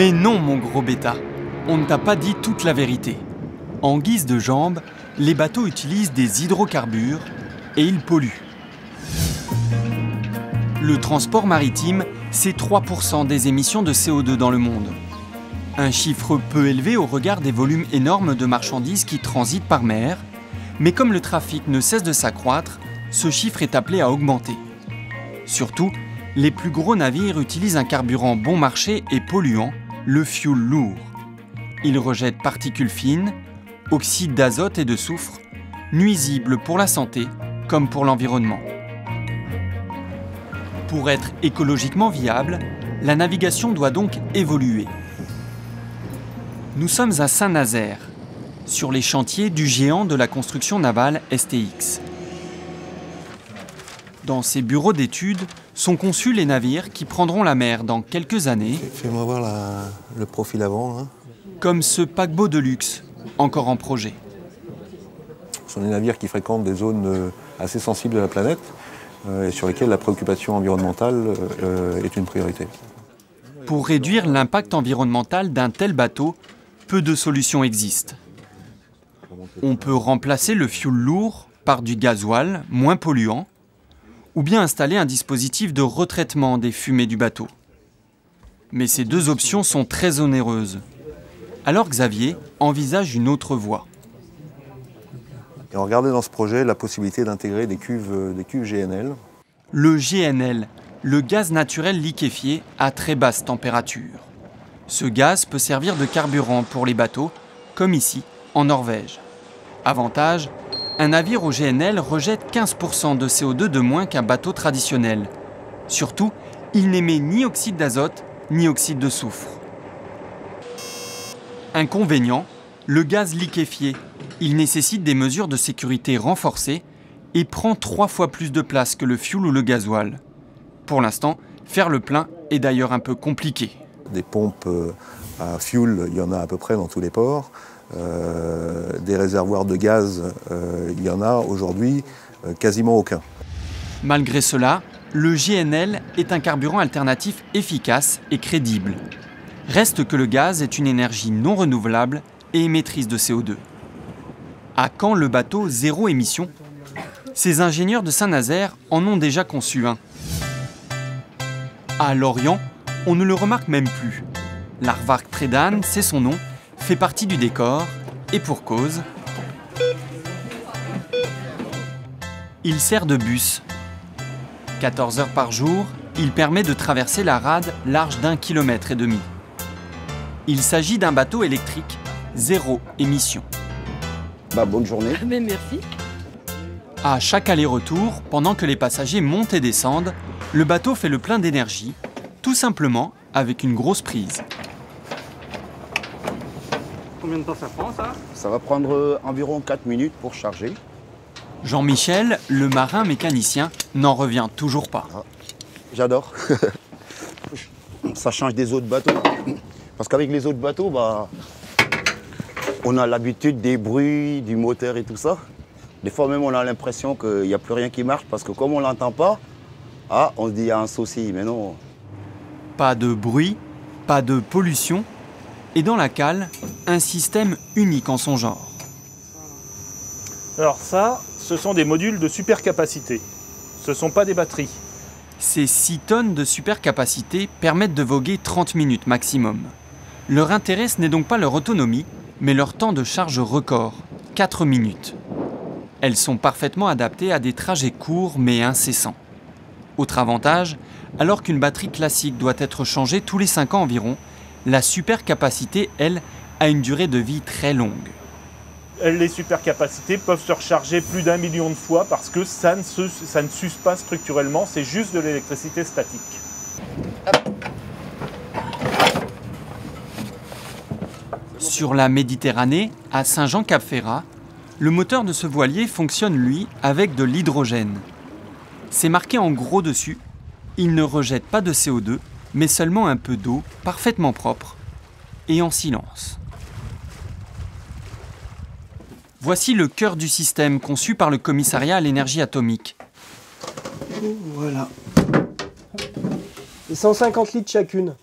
Mais non, mon gros bêta, on ne t'a pas dit toute la vérité. En guise de jambes, les bateaux utilisent des hydrocarbures et ils polluent. Le transport maritime, c'est 3% des émissions de CO2 dans le monde. Un chiffre peu élevé au regard des volumes énormes de marchandises qui transitent par mer, mais comme le trafic ne cesse de s'accroître, ce chiffre est appelé à augmenter. Surtout, les plus gros navires utilisent un carburant bon marché et polluant, le fioul lourd. Il rejette particules fines, oxydes d'azote et de soufre, nuisibles pour la santé comme pour l'environnement. Pour être écologiquement viable, la navigation doit donc évoluer. Nous sommes à Saint-Nazaire, sur les chantiers du géant de la construction navale STX. Dans ces bureaux d'études sont conçus les navires qui prendront la mer dans quelques années. Fais-moi voir le profil avant. Hein. Comme ce paquebot de luxe, encore en projet. Ce sont des navires qui fréquentent des zones assez sensibles de la planète et sur lesquelles la préoccupation environnementale est une priorité. Pour réduire l'impact environnemental d'un tel bateau, peu de solutions existent. On peut remplacer le fioul lourd par du gasoil moins polluant, ou bien installer un dispositif de retraitement des fumées du bateau. Mais ces deux options sont très onéreuses. Alors Xavier envisage une autre voie. Et on regardait dans ce projet la possibilité d'intégrer des cuves GNL. Le GNL, le gaz naturel liquéfié à très basse température. Ce gaz peut servir de carburant pour les bateaux, comme ici, en Norvège. Avantage, un navire au GNL rejette 15% de CO2 de moins qu'un bateau traditionnel. Surtout, il n'émet ni oxyde d'azote, ni oxyde de soufre. Inconvénient, le gaz liquéfié. Il nécessite des mesures de sécurité renforcées et prend 3 fois plus de place que le fioul ou le gasoil. Pour l'instant, faire le plein est d'ailleurs un peu compliqué. Des pompes à fioul, il y en a à peu près dans tous les ports. Des réservoirs de gaz, il y en a aujourd'hui quasiment aucun. Malgré cela, le GNL est un carburant alternatif efficace et crédible. Reste que le gaz est une énergie non renouvelable et émettrice de CO2. À quand le bateau zéro émission? Ces ingénieurs de Saint-Nazaire en ont déjà conçu un. À Lorient, on ne le remarque même plus. L'Arvark Tredan, c'est son nom, fait partie du décor, et pour cause. Il sert de bus. 14 heures par jour, il permet de traverser la rade large d'1,5 km. Il s'agit d'un bateau électrique, zéro émission. Bonne journée. Mais merci. À chaque aller-retour, pendant que les passagers montent et descendent, le bateau fait le plein d'énergie, tout simplement avec une grosse prise. Combien de temps ça prend, ça? Ça va prendre environ 4 minutes pour charger. Jean-Michel, le marin mécanicien, n'en revient toujours pas. J'adore. Ça change des autres bateaux. Parce qu'avec les autres bateaux, on a l'habitude des bruits, du moteur et tout ça. Des fois même, on a l'impression qu'il n'y a plus rien qui marche parce que comme on ne l'entend pas, on se dit qu'il y a un souci, mais non. Pas de bruit, pas de pollution, et dans la cale, un système unique en son genre. Alors ça, ce sont des modules de supercapacité. Ce ne sont pas des batteries. Ces 6 tonnes de supercapacité permettent de voguer 30 minutes maximum. Leur intérêt, ce n'est donc pas leur autonomie, mais leur temps de charge record, 4 minutes. Elles sont parfaitement adaptées à des trajets courts mais incessants. Autre avantage, alors qu'une batterie classique doit être changée tous les 5 ans environ, la supercapacité, elle, a une durée de vie très longue. Les supercapacités peuvent se recharger plus d'1 million de fois parce que ça ne s'use pas structurellement, c'est juste de l'électricité statique. Sur la Méditerranée, à Saint-Jean-Cap-Ferrat, le moteur de ce voilier fonctionne, lui, avec de l'hydrogène. C'est marqué en gros dessus. Il ne rejette pas de CO2, mais seulement un peu d'eau, parfaitement propre, et en silence. Voici le cœur du système conçu par le Commissariat à l'énergie atomique. Voilà. Et 150 litres chacune.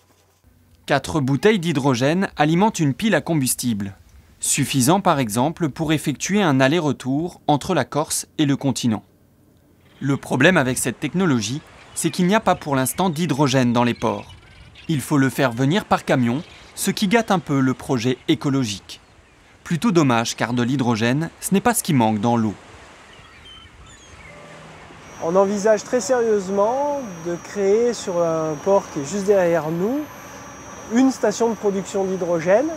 4 bouteilles d'hydrogène alimentent une pile à combustible, suffisant par exemple pour effectuer un aller-retour entre la Corse et le continent. Le problème avec cette technologie, c'est qu'il n'y a pas pour l'instant d'hydrogène dans les ports. Il faut le faire venir par camion, ce qui gâte un peu le projet écologique. Plutôt dommage car de l'hydrogène, ce n'est pas ce qui manque dans l'eau. On envisage très sérieusement de créer sur un port qui est juste derrière nous une station de production d'hydrogène.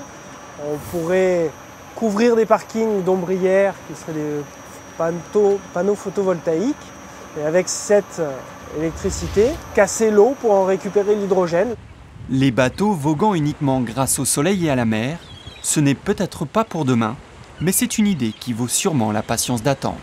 On pourrait couvrir des parkings d'ombrières qui seraient des panneaux photovoltaïques et avec cette électricité, casser l'eau pour en récupérer l'hydrogène. Les bateaux voguant uniquement grâce au soleil et à la mer, ce n'est peut-être pas pour demain, mais c'est une idée qui vaut sûrement la patience d'attendre.